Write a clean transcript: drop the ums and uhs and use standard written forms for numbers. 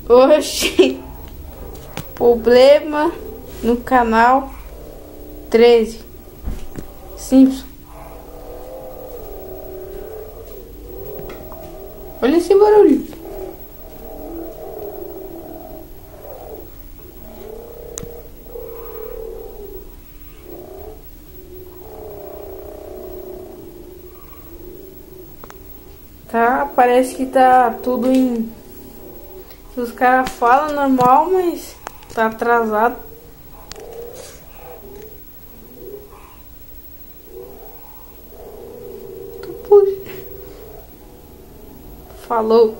Oxi. Problema no canal 13. Simples. Olha esse barulho. Tá, parece que tá tudo em... Os caras falam normal, mas tá atrasado. Puxa. Falou.